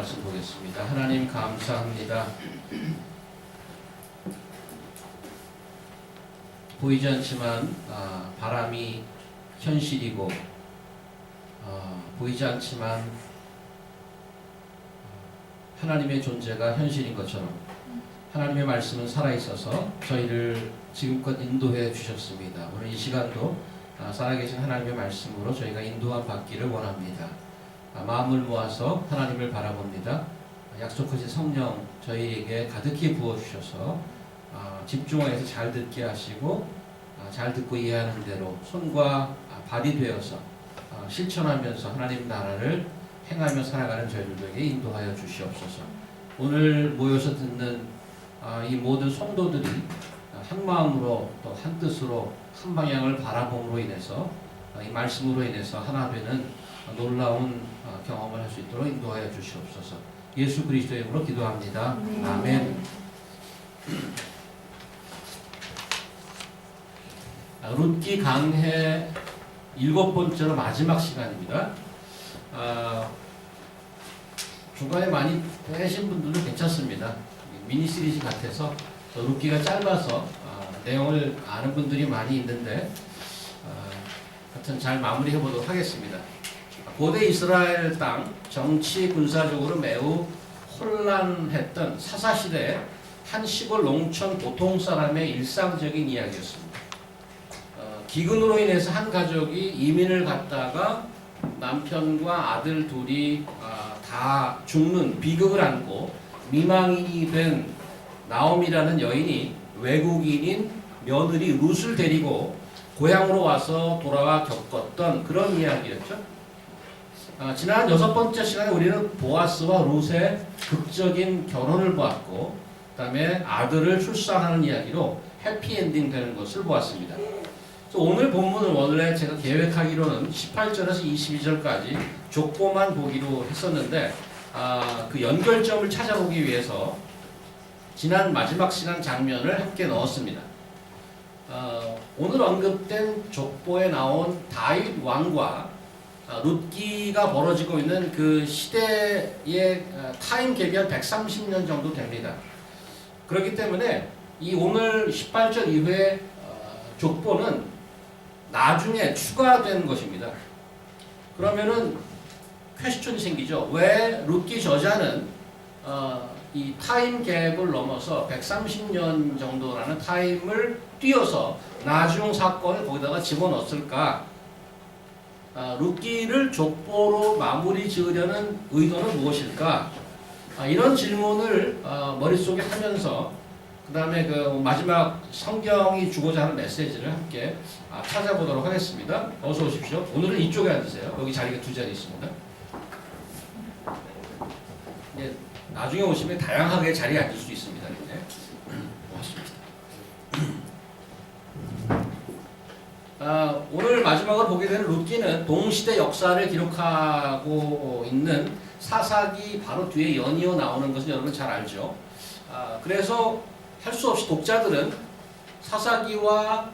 말씀 보겠습니다. 하나님 감사합니다. 보이지 않지만 바람이 현실이고 보이지 않지만 하나님의 존재가 현실인 것처럼 하나님의 말씀은 살아있어서 저희를 지금껏 인도해 주셨습니다. 오늘 이 시간도 살아계신 하나님의 말씀으로 저희가 인도함 받기를 원합니다. 마음을 모아서 하나님을 바라봅니다. 약속하신 성령 저희에게 가득히 부어주셔서 집중해서 잘 듣게 하시고 잘 듣고 이해하는 대로 손과 발이 되어서 실천하면서 하나님 나라를 행하며 살아가는 저희들에게 인도하여 주시옵소서. 오늘 모여서 듣는 이 모든 성도들이 한 마음으로 또 한 뜻으로 한 방향을 바라봄으로 인해서 이 말씀으로 인해서 하나 되는 놀라운 경험을 할 수 있도록 인도하여 주시옵소서. 예수 그리스도의 이름으로 기도합니다. 아멘. 룻기 강해 7번째로 마지막 시간입니다. 중간에 많이 빼신 분들은 괜찮습니다. 미니 시리즈 같아서 룻기가 짧아서 내용을 아는 분들이 많이 있는데 하여튼 잘 마무리해 보도록 하겠습니다. 고대 이스라엘 땅 정치 군사적으로 매우 혼란했던 사사시대의 한 시골 농촌 보통 사람의 일상적인 이야기였습니다. 기근으로 인해서 한 가족이 이민을 갔다가 남편과 아들 둘이 다 죽는 비극을 안고 미망인이 된 나옴이라는 여인이 외국인인 며느리 룻을 데리고 고향으로 와서 돌아와 겪었던 그런 이야기였죠. 지난 6번째 시간에 우리는 보아스와 룻의 극적인 결혼을 보았고 그 다음에 아들을 출산하는 이야기로 해피엔딩 되는 것을 보았습니다. 오늘 본문은 원래 제가 계획하기로는 18절에서 22절까지 족보만 보기로 했었는데 그 연결점을 찾아보기 위해서 지난 마지막 시간 장면을 함께 넣었습니다. 오늘 언급된 족보에 나온 다윗 왕과 룻기가 벌어지고 있는 그 시대의 타임 갭이 한 130년 정도 됩니다. 그렇기 때문에 이 오늘 18절 이후의 족보는 나중에 추가된 것입니다. 그러면은 퀘스천이 생기죠. 왜 룻기 저자는 이 타임 갭을 넘어서 130년 정도라는 타임을 뛰어서 나중 사건을 거기다가 집어넣었을까? 룻기를 족보로 마무리 지으려는 의도는 무엇일까? 이런 질문을 머릿속에 하면서 그 다음에 그 마지막 성경이 주고자 하는 메시지를 함께 찾아보도록 하겠습니다. 어서 오십시오. 오늘은 이쪽에 앉으세요. 여기 자리가 2자리 있습니다. 예, 나중에 오시면 다양하게 자리에 앉을 수 있습니다. 이제. 고맙습니다. 오늘 마지막으로 보게 되는 룻기는 동시대 역사를 기록하고 있는 사사기 바로 뒤에 연이어 나오는 것은 여러분 잘 알죠. 그래서 할 수 없이 독자들은 사사기와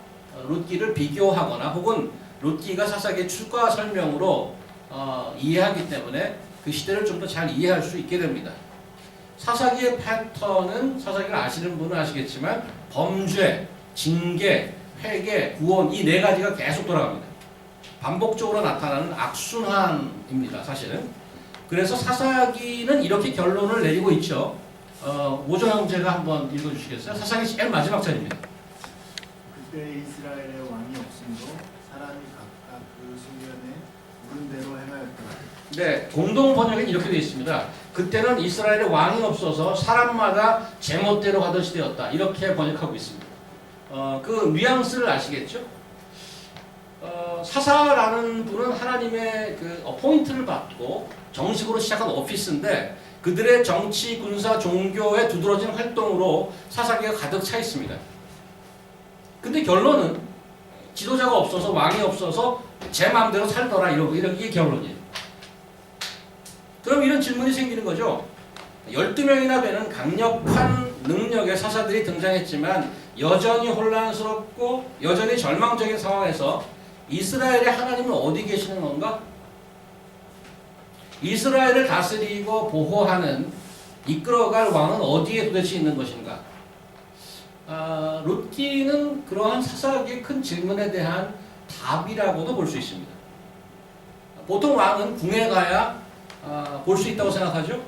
룻기를 비교하거나 혹은 룻기가 사사기의 추가 설명으로 이해하기 때문에 그 시대를 좀 더 잘 이해할 수 있게 됩니다. 사사기의 패턴은 사사기를 아시는 분은 아시겠지만 범죄, 징계, 회개, 구원 이 4가지가 계속 돌아갑니다. 반복적으로 나타나는 악순환입니다. 사실은. 그래서 사사기는 이렇게 결론을 내리고 있죠. 오조 형제가 한번 읽어주시겠어요? 사사기 제일 마지막 절입니다. 그때 이스라엘의 왕이 없음으로 사람이 각각 그 소년에 물은 대로 행하였더라. 네, 공동 번역에는 이렇게 되어 있습니다. 그때는 이스라엘의 왕이 없어서 사람마다 제멋대로 하던 시대였다. 이렇게 번역하고 있습니다. 그 뉘앙스를 아시겠죠? 사사라는 분은 하나님의 그 어포인트를 받고 정식으로 시작한 오피스인데 그들의 정치, 군사, 종교에 두드러진 활동으로 사사기가 가득 차 있습니다. 근데 결론은 지도자가 없어서 왕이 없어서 제 마음대로 살더라 이게 결론이에요. 그럼 이런 질문이 생기는 거죠. 12명이나 되는 강력한 능력의 사사들이 등장했지만 여전히 혼란스럽고 여전히 절망적인 상황에서 이스라엘의 하나님은 어디 계시는 건가? 이스라엘을 다스리고 보호하는 이끌어갈 왕은 어디에 도대체 있는 것인가? 룻기는 그러한 사사기의 큰 질문에 대한 답이라고도 볼 수 있습니다. 보통 왕은 궁에 가야 볼 수 있다고 생각하죠.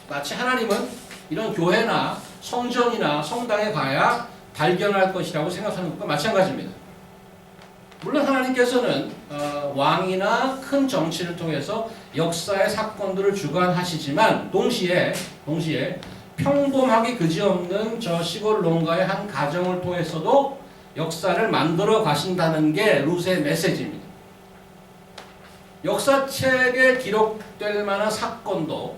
마치 하나님은 이런 교회나 성전이나 성당에 가야 발견할 것이라고 생각하는 것과 마찬가지입니다. 물론 하나님께서는 왕이나 큰 정치를 통해서 역사의 사건들을 주관하시지만 동시에 평범하게 그지없는 저 시골 농가의 한 가정을 통해서도 역사를 만들어 가신다는 게 룻의 메시지입니다. 역사책에 기록될 만한 사건도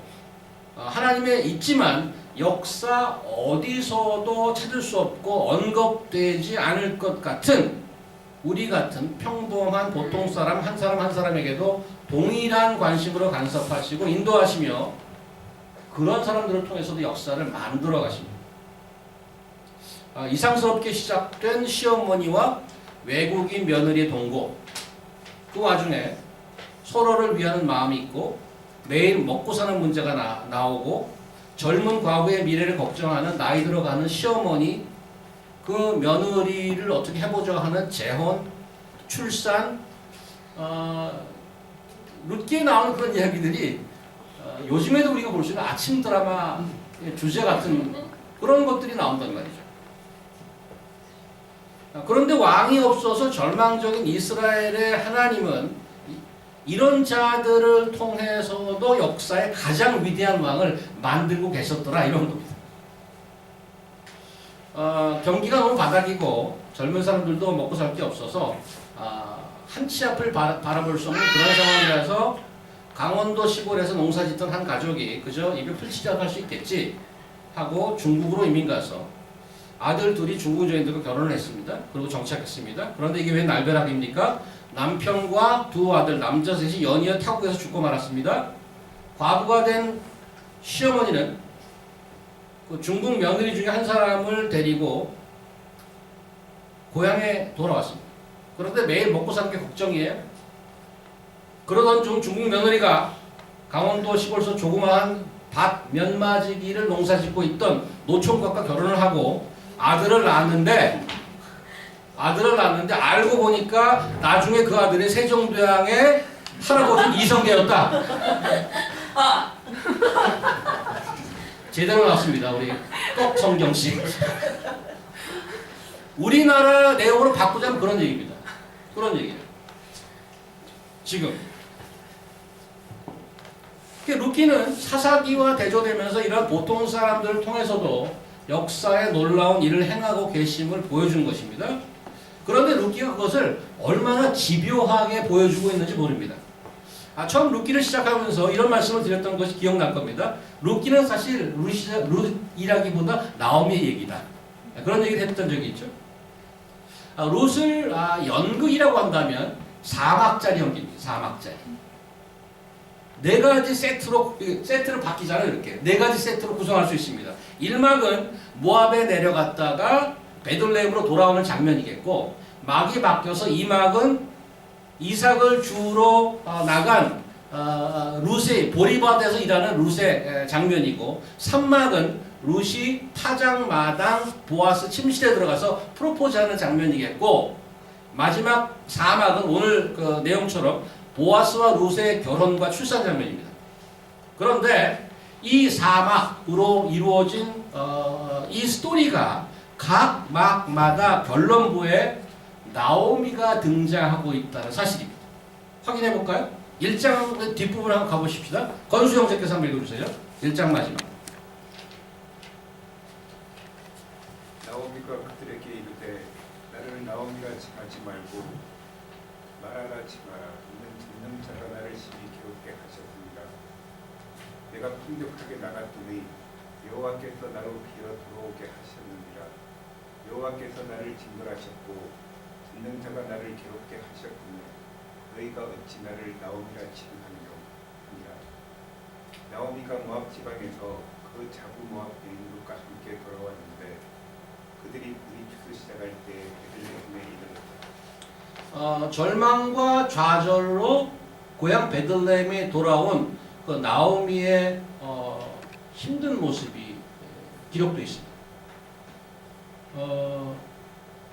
하나님에 있지만 역사 어디서도 찾을 수 없고 언급되지 않을 것 같은 우리 같은 평범한 보통 사람 한 사람에게도 동일한 관심으로 간섭하시고 인도하시며 그런 사람들을 통해서도 역사를 만들어 가십니다. 이상스럽게 시작된 시어머니와 외국인 며느리의 동거, 그 와중에 서로를 위하는 마음이 있고 매일 먹고 사는 문제가 나오고 젊은 과부의 미래를 걱정하는 나이 들어가는 시어머니, 그 며느리를 어떻게 해보자 하는 재혼, 출산, 룻기에 나오는 그런 이야기들이 요즘에도 우리가 볼 수 있는 아침 드라마 주제 같은 그런 것들이 나온단 말이죠. 그런데 왕이 없어서 절망적인 이스라엘의 하나님은 이런 자들을 통해서도 역사의 가장 위대한 왕을 만들고 계셨더라 이런 겁니다. 경기가 너무 바닥이고 젊은 사람들도 먹고 살 게 없어서 한 치 앞을 바라볼 수 없는 그런 상황이라서 강원도 시골에서 농사 짓던 한 가족이 그저 입에 풀칠이라도 할 수 있겠지 하고 중국으로 이민 가서 아들 둘이 중국 여인들과 결혼을 했습니다. 그리고 정착했습니다. 그런데 이게 왜 날벼락입니까? 남편과 두 아들 남자 셋이 연이어 타국에서 죽고 말았습니다. 과부가 된 시어머니는 그 중국 며느리 중에 한 사람을 데리고 고향에 돌아왔습니다. 그런데 매일 먹고 사는 게 걱정이에요. 그러던 중 중국 며느리가 강원도 시골에서 조그마한 밭 면마지기를 농사짓고 있던 노총각과 결혼을 하고 아들을 낳았는데 알고 보니까 나중에 그 아들이 세종대왕의 할아버지 이성계였다. 제대로 나왔습니다. 우리 꼭 성경씨. 우리나라 내용으로 바꾸자면 그런 얘기입니다. 그런 얘기예요. 지금 룻기는 사사기와 대조되면서 이런 보통 사람들을 통해서도 역사의 놀라운 일을 행하고 계심을 보여주는 것입니다. 그런데 룻기가 그것을 얼마나 집요하게 보여주고 있는지 모릅니다. 처음 룻기를 시작하면서 이런 말씀을 드렸던 것이 기억날 겁니다. 룻기는 사실 룻이라기보다 나오미의 얘기다. 그런 얘기를 했던 적이 있죠. 룻을 연극이라고 한다면 4막짜리 연기입니다. 4막짜리. 네 가지 세트를 바뀌잖아요. 이렇게 네 가지 세트로 구성할 수 있습니다. 1막은 모압에 내려갔다가 베들레헴으로 돌아오는 장면이겠고, 막이 바뀌어서 2막은 이삭을 주우러 나간 룻의 보리밭에서 일하는 룻의 장면이고, 3막은 룻이 타작마당 보아스 침실에 들어가서 프로포즈하는 장면이겠고, 마지막 4막은 오늘 그 내용처럼 보아스와 룻의 결혼과 출산 장면입니다. 그런데 이 4막으로 이루어진 이 스토리가 각 막마다 결론부에 나오미가 등장하고 있다는 사실입니다. 확인해 볼까요? 1장 뒷부분 한번 가보십시다. 건수 형제께서 한번 읽어주세요. 1장 마지막. 나오미가 그들에게 이르되 나를 나오미라 칭하지 말고 마라라 칭하라. 있는 자가 나를 심히 괴롭게 하셨습니다. 내가 풍족하게 나갔더니 여호와께서 나로 기어 들어오게 하셨느니라. 여호와께서 나를 징벌하셨고 있는 자가 나를 괴롭게 하셨군요. 너희가 어찌 나를 나오미라 칭하느냐. 나오미가 모압 지방에서 그 자부 모압 여인들과 함께 돌아왔는데 그들이 우리 추수 시작할 때 베들레헴에 이르렀다. 절망과 좌절로 고향 베들레헴에 돌아온 그 나오미의 힘든 모습이 기록되어 있습니다.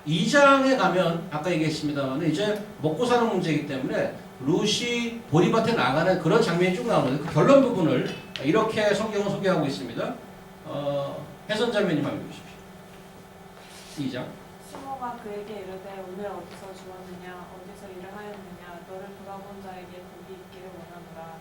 2장에 가면 아까 얘기했습니다만 이제 먹고 사는 문제이기 때문에 룻이 보리밭에 나가는 그런 장면이 쭉 나오는데 그 결론 부분을 이렇게 성경은 소개하고 있습니다. 해선자매님 한번 읽으십시오. 2장. 시모가 그에게 이르되 오늘 어디서 주었느냐 어디서 일을 하였느냐 너를 돌아본 자에게 복이 있기를 원하노라.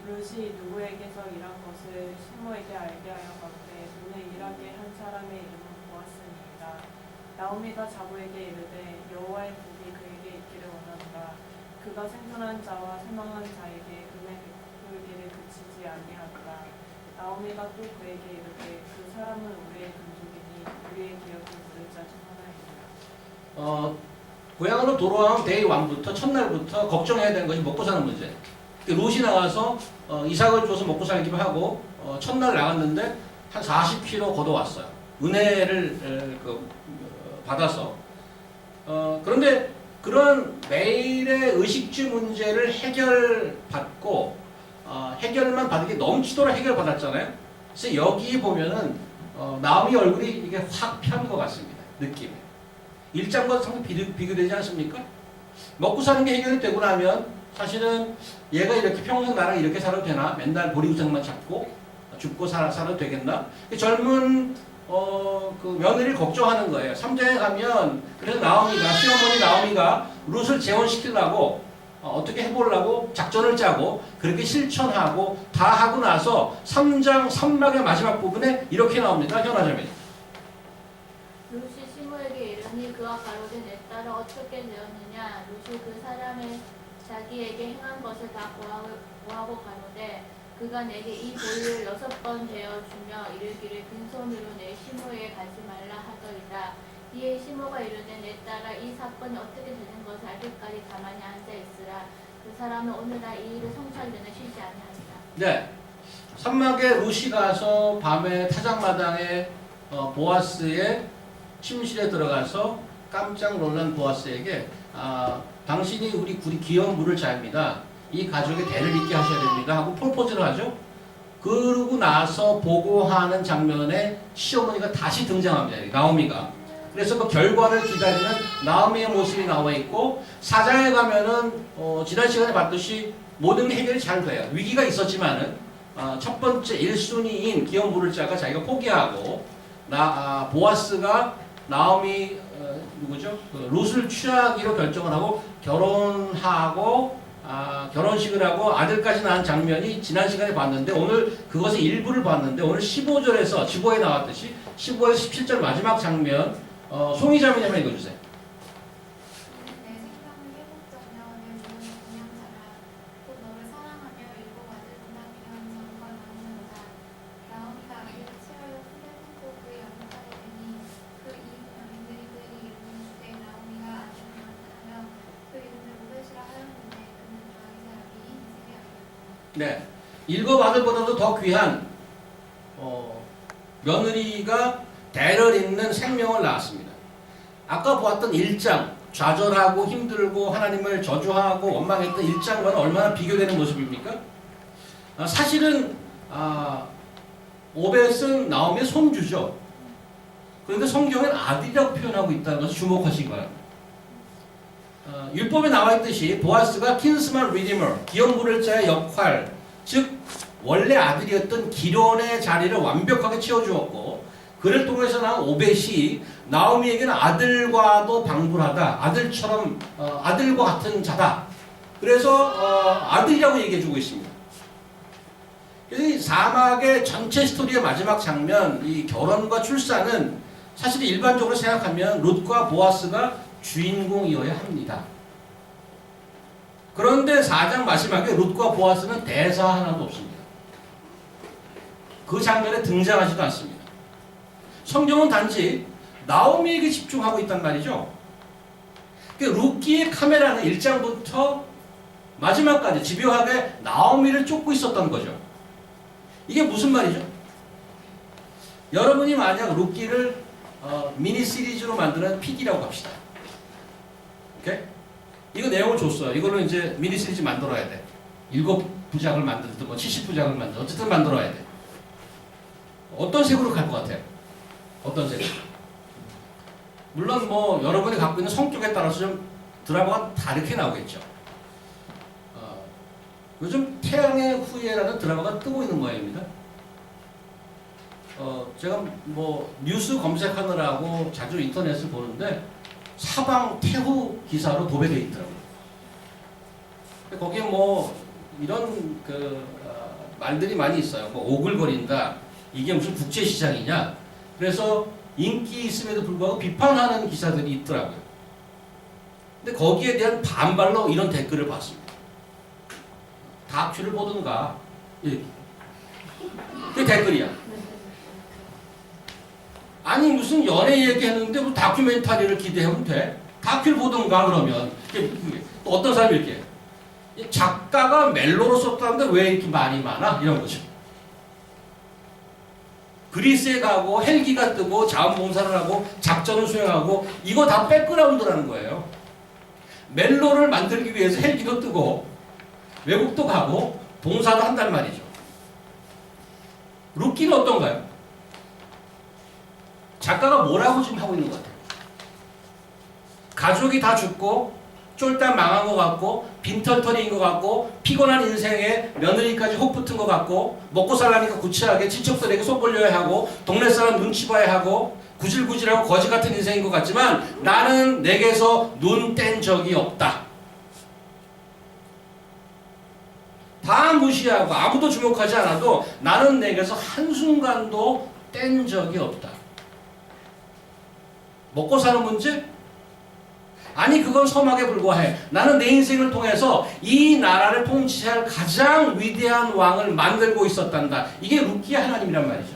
룻이 누구에게서 일한 것을 시모에게 알게 하여 가로되 오늘 일하게 한 사람의 이름은 보았으니이다. 나오미가 자부에게 이르되 여호와의 복이 그에게 있기를 원하노라. 그가 생존한 자와 사망한 자에게 은혜 베풀기를 그치지 아니하노라. 나오미가 또 그에게 이르되 그 사람은 우리의 근족이니 우리의 기업을 물을 자 중 하나이니라. 고향으로 돌아온 데이 1부터 첫날부터 걱정해야 되는 것이 먹고 사는 문제. 롯이 나가서 이삭을 줘서 먹고 살기로 하고 첫날 나갔는데 한 40km 걷어왔어요. 은혜를 받아서. 그런데 그런 매일의 의식주 문제를 해결받고 해결만 받은 게 넘치도록 해결받았잖아요. 그래서 여기 보면은 나오미 얼굴이 이게 확 편 것 같습니다. 느낌이. 1장과 상당히 비교되지 않습니까? 먹고 사는 게 해결이 되고 나면 사실은 얘가 이렇게 평생 나랑 이렇게 살아도 되나? 맨날 보리구상만 잡고 죽고 살아도 되겠나? 젊은 그 며느리를 걱정하는 거예요. 3장에 가면 그래서 시어머니 나오미가 룻을 재혼시키려고 어떻게 해보려고 작전을 짜고 그렇게 실천하고 다 하고 나서 3장 3막의 마지막 부분에 이렇게 나옵니다. 현아자매. 룻이 시므에게 이르니 그가 가로되 내 딸을 어떻게 되었느냐. 룻이 그 사람의 자기에게 행한 것을 다 고하고 가로되 그가 내게 이 보리를 6번 되어 주며 이르기를 빈손으로 내 시므에게 가지 말라 하더이다. 이에 시므가 이르되 내 딸아 이 사건이 어떻게 되는 것을 알기까지 가만히 앉아 있으라. 그 사람은 오늘날 이 일을 성취하려는 쉬지 아니하리라. 네. 산막에 룻이 가서 밤에 타작마당에 보아스의 침실에 들어가서 깜짝 놀란 보아스에게 당신이 우리 귀여운 물을 자입니다. 이 가족의 대를 잇게 하셔야 됩니다 하고 프로포즈를 하죠. 그러고 나서 보고하는 장면에 시어머니가 다시 등장합니다. 나오미가. 그래서 그 결과를 기다리는 나오미의 모습이 나와 있고 4장에 가면은 지난 시간에 봤듯이 모든 게 해결이 잘 돼요. 위기가 있었지만은 첫 번째 1순위인 귀여운 물을 자가 자기가 포기하고 보아스가 나오미 누구죠? 룻을 취하기로 결정을 하고 결혼하고 결혼식을 하고 아들까지 낳은 장면이 지난 시간에 봤는데 오늘 그것의 일부를 봤는데 오늘 15절에서 15에 나왔듯이 15에서 17절 마지막 장면 송이자매님 한번 읽어주세요. 내 생각을 회복자며 내 몸을 공양자라 곧 너를 사랑하며 일곱아들 분담이한 전과 나오는도다. 나오미가 아기를 취하여 품에 품고 그의 양육하게 되니 그 이웃 여인들이 그에게 이르는 주되 나오미가 아들을 낳았다며 그 이름을 오벳이라 하였는데 그는 아이 사람이 인생의 아들이었다. 네, 일곱 아들보다도 더 귀한 며느리가 대를 잇는 생명을 낳았습니다. 아까 보았던 1장 좌절하고 힘들고 하나님을 저주하고 원망했던 1장과는 얼마나 비교되는 모습입니까? 사실은 오벳은 나오미의 손주죠. 그런데 성경은 아들이라고 표현하고 있다는 것을 주목하시기 바랍니다. 율법에 나와 있듯이 보아스가 킨스만 리디머, 기업 물을 자의 역할, 즉 원래 아들이었던 기론의 자리를 완벽하게 채워주었고 그를 통해서 나온 오벳이 나오미에게는 아들과도 방불하다, 아들처럼 아들과 같은 자다. 그래서 아들이라고 얘기해주고 있습니다. 그래서 이 사막의 전체 스토리의 마지막 장면, 이 결혼과 출산은 사실 일반적으로 생각하면 룻과 보아스가 주인공이어야 합니다. 그런데 4장 마지막에 룻과 보아스는 대사 하나도 없습니다. 그 장면에 등장하지도 않습니다. 성경은 단지 나오미에게 집중하고 있단 말이죠. 룻기의 카메라는 1장부터 마지막까지 집요하게 나오미를 쫓고 있었던 거죠. 이게 무슨 말이죠? 여러분이 만약 룻기를 미니 시리즈로 만드는 PD라고 합시다. 오케이? 이거 내용을 줬어요. 이걸로 이제 미니 시리즈 만들어야 돼. 7 부작을 만들든 뭐 70부작을 만들든 어쨌든 만들어야 돼. 어떤 색으로 갈 것 같아요? 어떤 색? 물론 뭐 여러분이 갖고 있는 성격에 따라서 좀 드라마가 다르게 나오겠죠. 요즘 태양의 후예라는 드라마가 뜨고 있는 모양입니다. 제가 뭐 뉴스 검색하느라고 자주 인터넷을 보는데 사방 태후 기사로 도배되어 있더라고요. 거기에 뭐 이런 말들이 많이 있어요. 뭐 오글거린다. 이게 무슨 국제시장이냐. 그래서 인기 있음에도 불구하고 비판하는 기사들이 있더라고요. 근데 거기에 대한 반발로 이런 댓글을 봤습니다. 다큐를 보든가. 예. 그게 댓글이야. 아니 무슨 연애 얘기했는데 뭐 다큐멘터리를 기대하면 돼? 다큐를 보든가 그러면. 또 어떤 사람이 이렇게 작가가 멜로로 썼다는데 왜 이렇게 말이 많아? 이런 거죠. 그리스에 가고 헬기가 뜨고 자원봉사를 하고 작전을 수행하고 이거 다 백그라운드라는 거예요. 멜로를 만들기 위해서 헬기도 뜨고 외국도 가고 봉사도 한단 말이죠. 루키는 어떤가요? 작가가 뭐라고 지금 하고 있는 것 같아요? 가족이 다 죽고 쫄딱 망한 것 같고 빈털터리인 것 같고 피곤한 인생에 며느리까지 혹 붙은 것 같고 먹고 살라니까 구차하게 친척들에게 속 벌려야 하고 동네 사람 눈치 봐야 하고 구질구질하고 거지 같은 인생인 것 같지만 나는 내게서 눈 뗀 적이 없다. 다 무시하고 아무도 주목하지 않아도 나는 내게서 한순간도 뗀 적이 없다. 먹고 사는 문제? 아니 그건 서막에 불과해. 나는 내 인생을 통해서 이 나라를 통치할 가장 위대한 왕을 만들고 있었단다. 이게 루키의 하나님이란 말이죠.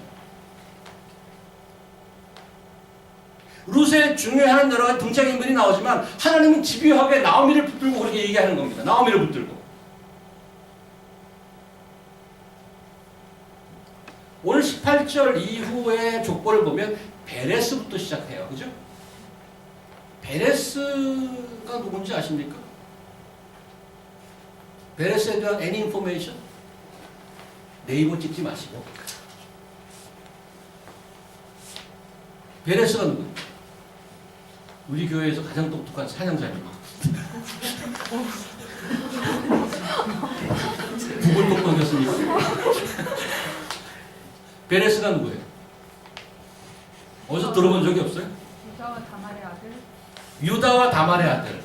룻의 중요한 여러 가지 등장인물이 나오지만 하나님은 집요하게 나오미를 붙들고 그렇게 얘기하는 겁니다. 나오미를 붙들고. 오늘 18절 이후의 족보를 보면 베레스부터 시작해요. 그죠? 베레스가 누군지 아십니까? 베레스에 대한 any information? 네이버 찍지 마시고. 베레스가 누구예요? 우리 교회에서 가장 똑똑한 사냥자입니다. 구글 똑똑했습니까? 베레스가 누구예요? 어디서 들어본 적이 없어요? 유다와 다말의 아들. 유다와 다말의 아들.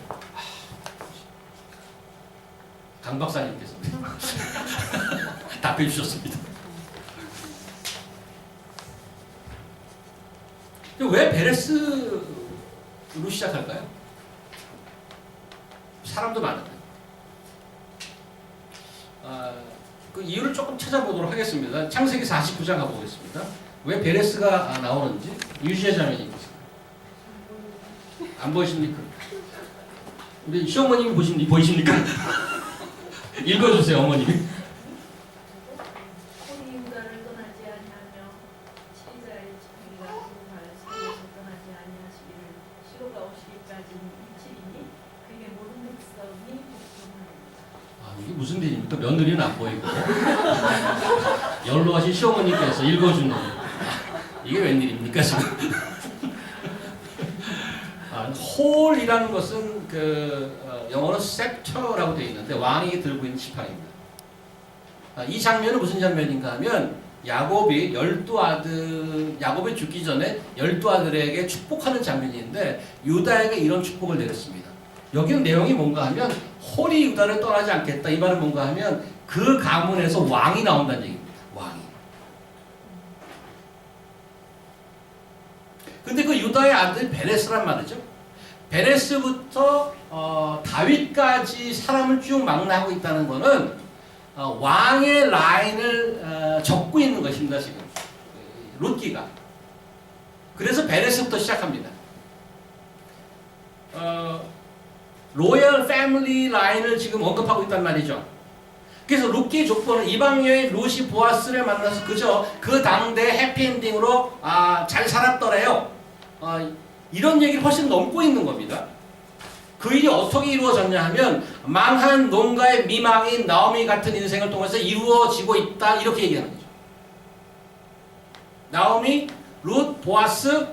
강 박사님께서 답해 주셨습니다. 왜 베레스로 시작할까요? 사람도 많은데. 그 이유를 조금 찾아보도록 하겠습니다. 창세기 49장 가보겠습니다. 왜 베레스가 나오는지 유지혜 자매님 안 보이십니까? 우리 시어머님이 보이십니까? 읽어주세요, 어머님이. 홀이 유다를 떠나지 아니하며 치자의 지팡이가 두발 사이에서 떠나지 아니하시기를 시로가 오시기까지 이칠이니 그에게 모든 백성이 복종하리라. 이게 무슨 일입니까? 며느리는 안 보이고 연로하신 시어머니께서 읽어주는 이게 웬일입니까 지금? 홀이라는 것은 영어로 셉터라고 되어 있는데 왕이 들고 있는 지팡이입니다. 이 장면은 무슨 장면인가 하면 야곱이 야곱이 죽기 전에 12아들에게 축복하는 장면인데 유다에게 이런 축복을 내렸습니다. 여기는 내용이 뭔가 하면 홀이 유다를 떠나지 않겠다. 이 말은 뭔가 하면 그 가문에서 왕이 나온다는 얘기입니다. 왕이. 근데 그 유다의 아들 베레스란 말이죠. 베레스부터 다윗까지 사람을 쭉 망라하고 있다는 것은 왕의 라인을 적고 있는 것입니다. 지금 룻기가. 그래서 베레스부터 시작합니다. 로열 패밀리 라인을 지금 언급하고 있단 말이죠. 그래서 룻기 족보는 이방 여인 룻이 보아스를 만나서 그저 그 당대 해피엔딩으로 잘 살았더래요. 이런 얘기를 훨씬 넘고 있는 겁니다. 그 일이 어떻게 이루어졌냐 하면 망한 농가의 미망인 나오미 같은 인생을 통해서 이루어지고 있다 이렇게 얘기하는 거죠. 나오미, 룻, 보아스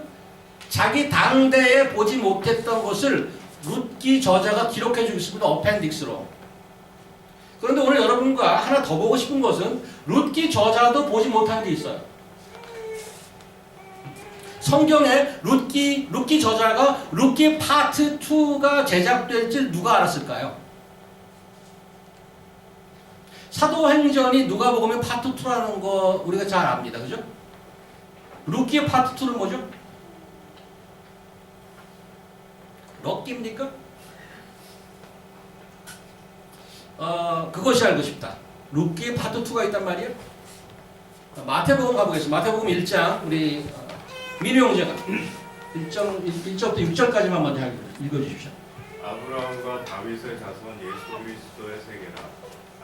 자기 당대에 보지 못했던 것을 룻기 저자가 기록해 주고 있습니다. 어펜딕스로. 그런데 오늘 여러분과 하나 더 보고 싶은 것은 룻기 저자도 보지 못한 게 있어요. 성경에 룻기 저자가 룻기 파트 2가 제작될 줄 누가 알았을까요? 사도행전이 누가복음의 파트 2라는 거 우리가 잘 압니다. 그죠? 룻기의 파트 2는 뭐죠? 럭기입니까? 그것이 알고 싶다. 룻기의 파트 2가 있단 말이에요. 마태복음 가보겠습니다. 마태복음 1장 우리 민우 형제가 1절부터 6절까지만 먼저 읽어주십시오. 아브라함과 다윗의 자손 예수 그리스도의 세계라.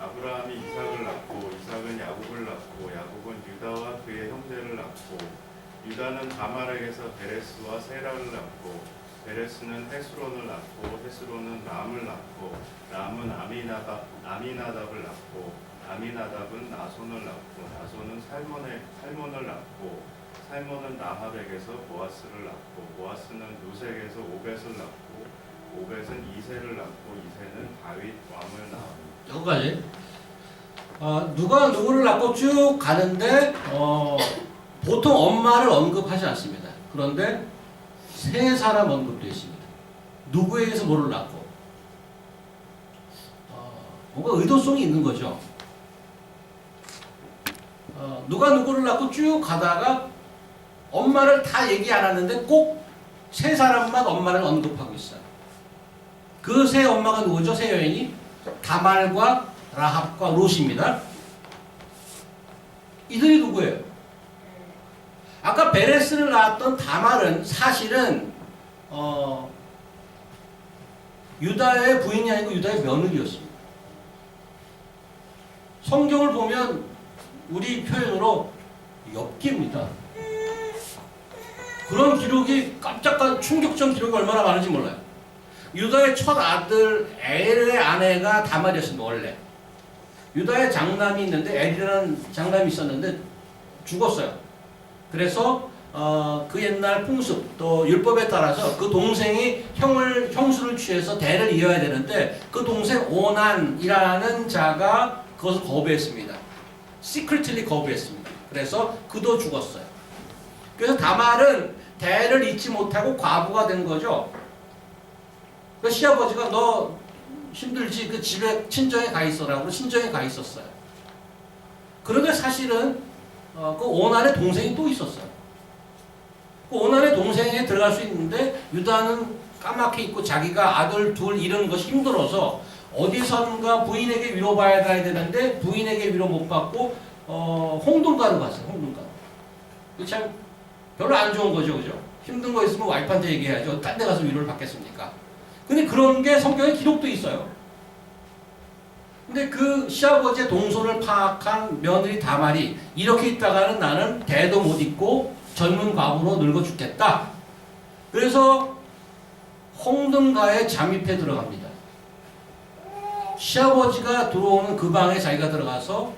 아브라함이 이삭을 낳고 이삭은 야곱을 낳고 야곱은 유다와 그의 형제를 낳고 유다는 다말에게서 베레스와 세라를 낳고 베레스는 헤스론을 낳고 헤스론은 람을 낳고 람은 아미나답을 낳고 아미나답은 나손을 낳고 나손은 살몬을 낳고 살몬은 나합에게서 보아스를 낳고 보아스는 루색에서 오벳을 낳고 오벳은 이새를 낳고 이새는 다윗 왕을 낳았다. 여기까지. 누가 누구를 낳고 쭉 가는데 보통 엄마를 언급하지 않습니다. 그런데 세 사람 언급되어 있습니다. 누구에게서 뭐를 낳고 뭔가 의도성이 있는 거죠. 누가 누구를 낳고 쭉 가다가 엄마를 다 얘기 안 하는데 꼭 세 사람만 엄마를 언급하고 있어요. 그 세 엄마가 누구죠? 세 여인이 다말과 라합과 롯입니다. 이들이 누구예요? 아까 베레스를 낳았던 다말은 사실은 유다의 부인이 아니고 유다의 며느리였습니다. 성경을 보면 우리 표현으로 엽기입니다. 그런 기록이 깜짝 충격적 기록이 얼마나 많은지 몰라요. 유다의 첫 아들 엘의 아내가 다말이었습니다. 원래 유다의 장남이 있는데 엘이라는 장남이 있었는데 죽었어요. 그래서 그 옛날 풍습 또 율법에 따라서 그 동생이 형수를 취해서 대를 이어야 되는데 그 동생 오난이라는 자가 그것을 거부했습니다. 시크릿리 거부했습니다. 그래서 그도 죽었어요. 그래서 다말은 대를 잇지 못하고 과부가 된 거죠. 그 시아버지가 너 힘들지 그 집에 친정에 가 있어라고 친정에 가 있었어요. 그런데 사실은 그 오난의 동생이 또 있었어요. 그 오난의 동생에 들어갈 수 있는데 유다는 까맣게 있고 자기가 아들 둘 잃은 것이 힘들어서 어디선가 부인에게 위로받아야 되는데 부인에게 위로 못 받고 홍둔가로 갔어요. 홍둔가로. 참 별로 안 좋은 거죠. 그죠? 힘든 거 있으면 와이프한테 얘기해야죠. 딴 데 가서 위로를 받겠습니까? 근데 그런 게 성경에 기록도 있어요. 근데 그 시아버지의 동선을 파악한 며느리 다말이 이렇게 있다가는 나는 대도 못 잇고 젊은 과부로 늙어 죽겠다. 그래서 홍등가에 잠입해 들어갑니다. 시아버지가 들어오는 그 방에 자기가 들어가서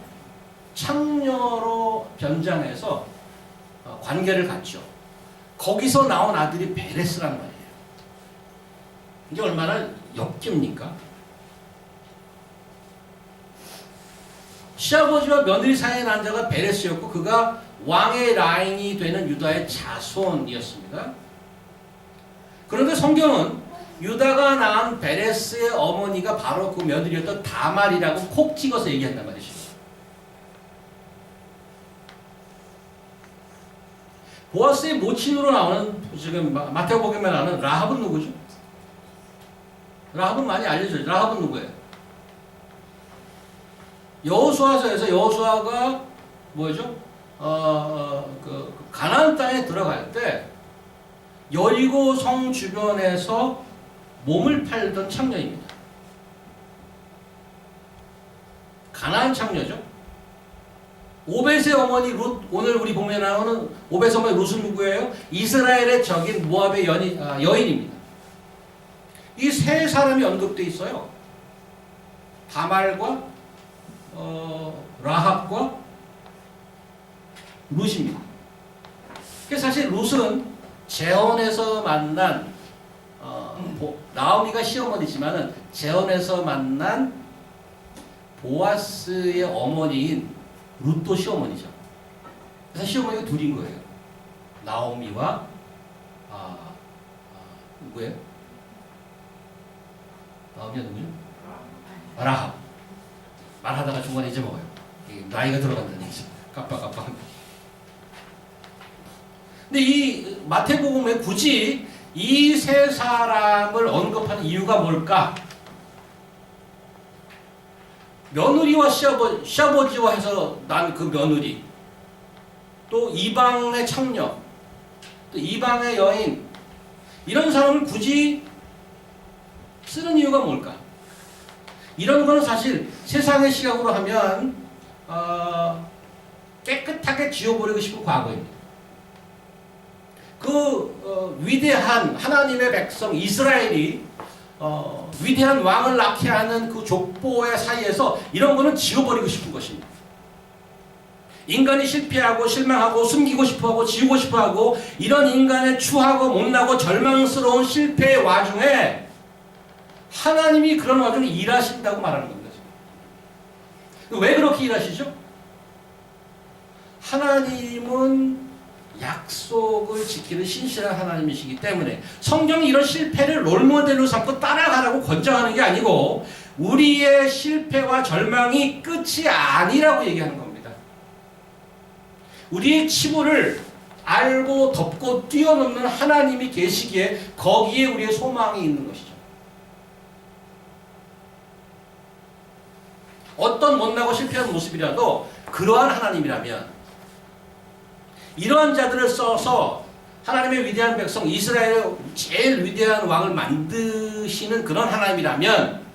창녀로 변장해서 관계를 갖죠. 거기서 나온 아들이 베레스란 말이에요. 이게 얼마나 역깁니까? 시아버지와 며느리 사이에 난 자가 베레스였고 그가 왕의 라인이 되는 유다의 자손이었습니다. 그런데 성경은 유다가 낳은 베레스의 어머니가 바로 그 며느리였던 다말이라고 콕 찍어서 얘기한단 말이죠. 보아스의 모친으로 나오는 지금 마태복음에 나오는 라합은 누구죠? 라합은 많이 알려져요. 라합은 누구예요? 여호수아서에서 여호수아가 뭐죠? 그 가나안 땅에 들어갈 때 여리고 성 주변에서 몸을 팔던 창녀입니다. 가나안 창녀죠. 오벳의 어머니 룻, 오늘 우리 보면 나오는 오벳의 어머니 룻은 누구예요? 이스라엘의 적인 모압의 여인입니다. 이 세 사람이 언급되어 있어요. 다말과 라합과 룻입니다. 사실 룻은 재혼에서 만난 나오미가 시어머니지만은 재혼에서 만난 보아스의 어머니인 룻도 시어머니죠. 그래서 시어머니가 둘인 거예요. 나오미와 누구예요? 나오미가 누구죠? 라합. 말하다가 중간에 잊어먹어요. 나이가 들어간다는 얘기죠. 깜빡깜빡. 근데 이 마태복음에 굳이 이 세 사람을 언급하는 이유가 뭘까? 며느리와 시아버지와 해서 난 그 며느리, 또 이방의 창녀, 또 이방의 여인, 이런 사람을 굳이 쓰는 이유가 뭘까? 이런 거는 사실 세상의 시각으로 하면 깨끗하게 지워버리고 싶은 과거입니다. 위대한 하나님의 백성 이스라엘이 위대한 왕을 낳게 하는 그 족보의 사이에서 이런 거는 지워버리고 싶은 것입니다. 인간이 실패하고 실망하고 숨기고 싶어하고 지우고 싶어하고 이런 인간의 추하고 못나고 절망스러운 실패의 와중에 하나님이 그런 와중에 일하신다고 말하는 겁니다. 왜 그렇게 일하시죠? 하나님은 약속을 지키는 신실한 하나님이시기 때문에 성경이 이런 실패를 롤모델로 삼고 따라가라고 권장하는 게 아니고 우리의 실패와 절망이 끝이 아니라고 얘기하는 겁니다. 우리의 치부를 알고 덮고 뛰어넘는 하나님이 계시기에 거기에 우리의 소망이 있는 것이죠. 어떤 못나고 실패한 모습이라도 그러한 하나님이라면 이러한 자들을 써서 하나님의 위대한 백성 이스라엘의 제일 위대한 왕을 만드시는 그런 하나님이라면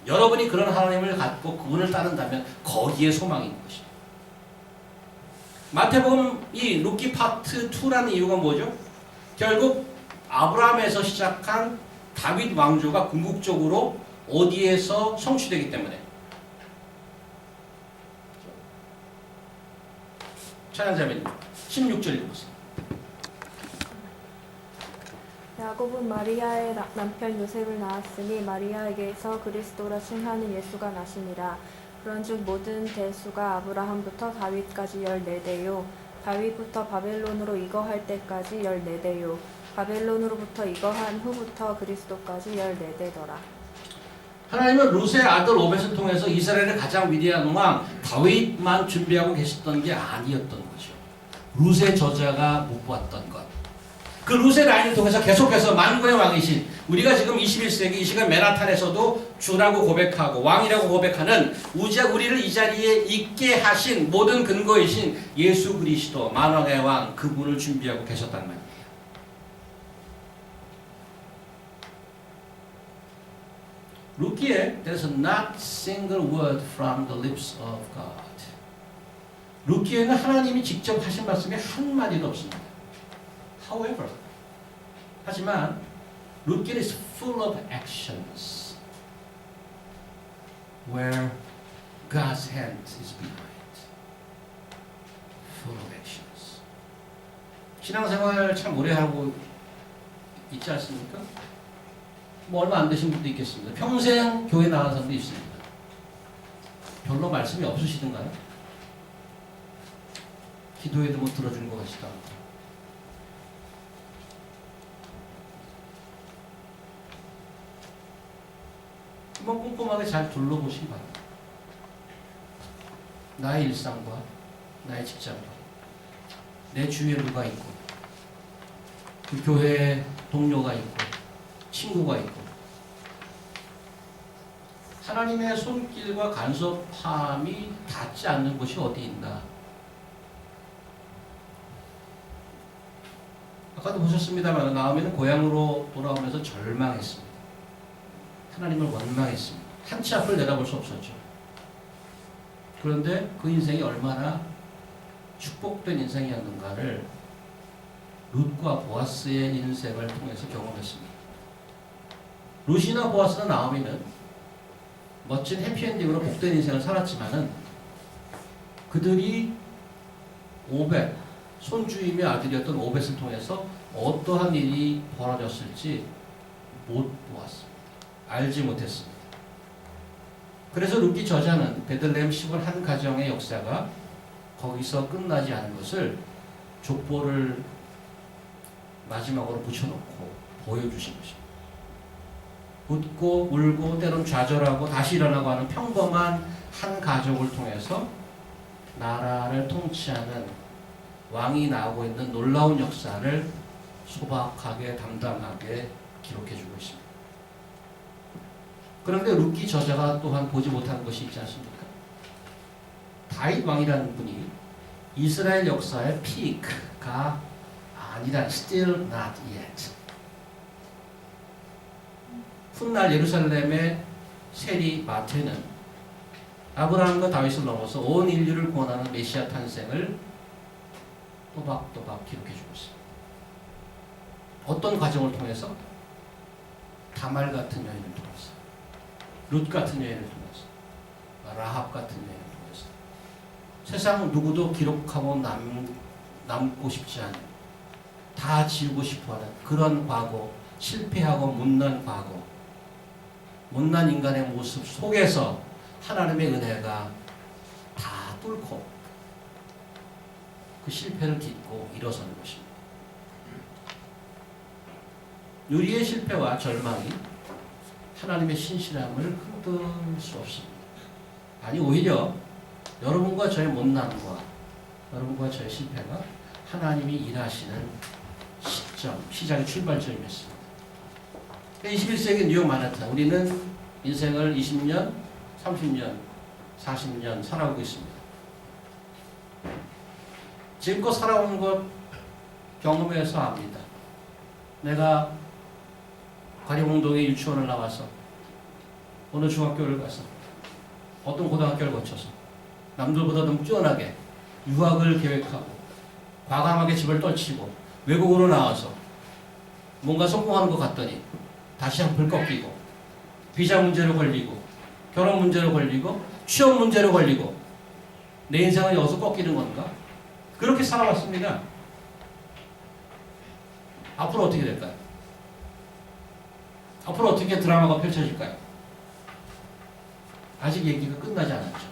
여러분이 그런 하나님을 갖고 그분을 따른다면 거기에 소망이 있는 것입니다. 마태복음 이 루키 파트 2라는 이유가 뭐죠? 결국 아브라함에서 시작한 다윗 왕조가 궁극적으로 어디에서 성취되기 때문에 찬양자매님 16절 읽어보세요. 야곱은 마리아의 남편 요셉을 낳았으니 마리아에게서 그리스도라 칭하는 예수가 나시니라. 그런즉 모든 대수가 아브라함부터 다윗까지 14대요 다윗부터 바벨론으로 이거할 때까지 14대요 바벨론으로부터 이거한 후부터 그리스도까지 14대더라. 하나님은 룻의 아들 오벳을 통해서 이스라엘의 가장 위대한 왕 다윗만 준비하고 계셨던 게 아니었던 거죠. 룻의 저자가 못 봤던 것. 그 룻의 라인을 통해서 계속해서 만국의 왕이신 우리가 지금 21세기 이 시간 맨하탄에서도 주라고 고백하고 왕이라고 고백하는 우리를 이 자리에 있게 하신 모든 근거이신 예수 그리스도 만왕의 왕 그분을 준비하고 계셨단 말이에요. 루키에 there's not single word from the lips of God. 루키에는 하나님이 직접 하신 말씀이 한마디도 없습니다. However, 하지만 루키는 is full of actions where God's hand is behind. Full of actions. 신앙생활 참 오래 하고 있지 않습니까? 뭐 얼마 안 되신 분도 있겠습니다. 평생 교회 나간 사람도 있습니다. 별로 말씀이 없으시던가요? 기도해도 못 들어주는 것 같지도 않고. 한번 꼼꼼하게 잘 둘러보시기 바랍니다. 나의 일상과 나의 직장과 내 주위에 누가 있고 그 교회에 동료가 있고 친구가 있고 하나님의 손길과 간섭함이 닿지 않는 곳이 어디 있나? 아까도 보셨습니다만 나오미는 고향으로 돌아오면서 절망했습니다. 하나님을 원망했습니다. 한치 앞을 내다볼 수 없었죠. 그런데 그 인생이 얼마나 축복된 인생이었는가를 룻과 보아스의 인생을 통해서 경험했습니다. 루시나 보아스나 나오미는 멋진 해피엔딩으로 복된 인생을 살았지만은 그들이 오벳, 손주임의 아들이었던 오벳을 통해서 어떠한 일이 벌어졌을지 못 보았습니다. 알지 못했습니다. 그래서 룻기 저자는 베들레헴 시골 한 가정의 역사가 거기서 끝나지 않은 것을 족보를 마지막으로 붙여놓고 보여주신 것입니다. 웃고 울고 때론 좌절하고 다시 일어나고 하는 평범한 한 가족을 통해서 나라를 통치하는 왕이 나오고 있는 놀라운 역사를 소박하게 담담하게 기록해주고 있습니다. 그런데 룻기 저자가 또한 보지 못한 것이 있지 않습니까? 다윗 왕이라는 분이 이스라엘 역사의 피크가 아니라 still not yet. 훗날 예루살렘의 세리 마태는 아브라함과 다윗을 넘어서 온 인류를 구원하는 메시아 탄생을 또박또박 기록해주고 있습니다. 어떤 과정을 통해서? 다말 같은 여인을 통해서, 룻 같은 여인을 통해서, 라합 같은 여인을 통해서, 세상 누구도 기록하고 남고 싶지 않은, 다 지우고 싶어하는 그런 과거, 실패하고 못난 과거, 못난 인간의 모습 속에서 하나님의 은혜가 다 뚫고 그 실패를 딛고 일어서는 것입니다. 유리의 실패와 절망이 하나님의 신실함을 흔들 수 없습니다. 아니 오히려 여러분과 저의 못남과 여러분과 저의 실패가 하나님이 일하시는 시점, 시작의 출발점이었습니다. 21세기 뉴욕 마나탄, 우리는 인생을 20년, 30년, 40년 살아오고 있습니다. 지금껏 살아온 것 경험해서 압니다. 내가 관용동의 유치원을 나와서 어느 중학교를 가서 어떤 고등학교를 거쳐서 남들보다 좀 뛰어나게 유학을 계획하고 과감하게 집을 떨치고 외국으로 나와서 뭔가 성공하는 것 같더니 다시 한번 꺾이고 비자 문제로 걸리고 결혼 문제로 걸리고 취업 문제로 걸리고 내 인생은 여기서 꺾이는 건가? 그렇게 살아왔습니다. 앞으로 어떻게 될까요? 앞으로 어떻게 드라마가 펼쳐질까요? 아직 얘기가 끝나지 않았죠.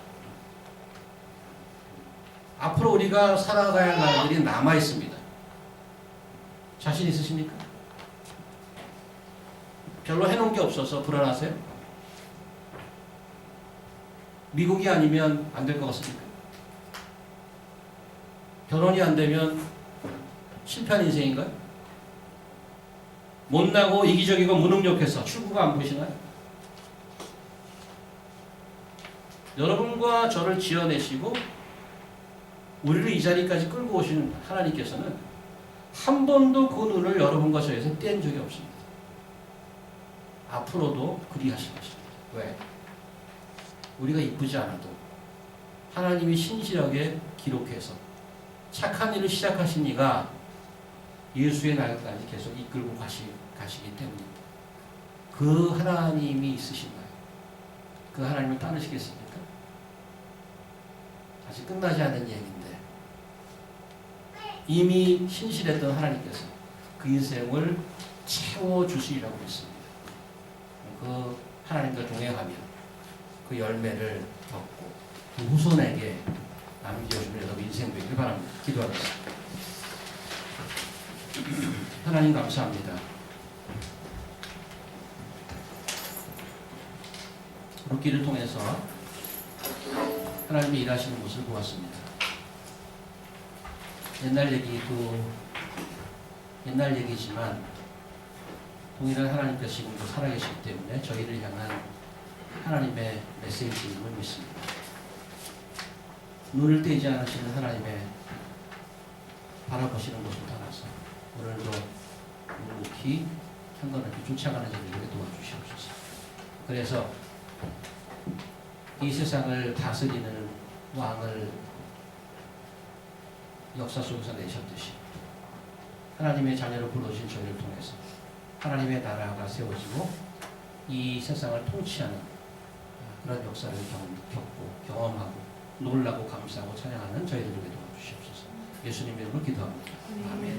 앞으로 우리가 살아가야 할 날들이 남아 있습니다. 자신 있으십니까? 별로 해놓은 게 없어서 불안하세요? 미국이 아니면 안 될 것 같습니까? 결혼이 안 되면 실패한 인생인가요? 못나고 이기적이고 무능력해서 출구가 안 보이시나요? 여러분과 저를 지어내시고 우리를 이 자리까지 끌고 오신 하나님께서는 한 번도 그 눈을 여러분과 저에서 뗀 적이 없습니다. 앞으로도 그리하실 것입니다. 왜? 우리가 이쁘지 않아도 하나님이 신실하게 기록해서 착한 일을 시작하신 이가 예수의 날까지 계속 이끌고 가시기 때문입니다. 그 하나님이 있으신가요? 그 하나님을 따르시겠습니까? 아직 끝나지 않은 얘기인데 이미 신실했던 하나님께서 그 인생을 채워주시리라고 했습니다. 그 하나님과 동행하며 그 열매를 얻고 그 후손에게 남겨주는 여러분 인생 되기를 바랍니다. 기도하겠습니다. 하나님 감사합니다. 룻기를 통해서 하나님이 일하시는 모습을 보았습니다. 옛날 얘기도 옛날 얘기지만 동일한 하나님께서 지금도 살아계시기 때문에 저희를 향한 하나님의 메시지임을 믿습니다. 눈을 떼지 않으시는 하나님의 바라보시는 모습을 따라서 오늘도 묵묵히 한걸음씩 쫓아가는 저희에게 도와주시옵소서. 그래서 이 세상을 다스리는 왕을 역사 속에서 내셨듯이 하나님의 자녀를 불러주신 저희를 통해서 하나님의 나라가 세워지고 이 세상을 통치하는 그런 역사를 겪고 경험하고 놀라고 감사하고 찬양하는 저희들 되게 도와주시옵소서. 예수님 이름으로 기도합니다. 아멘.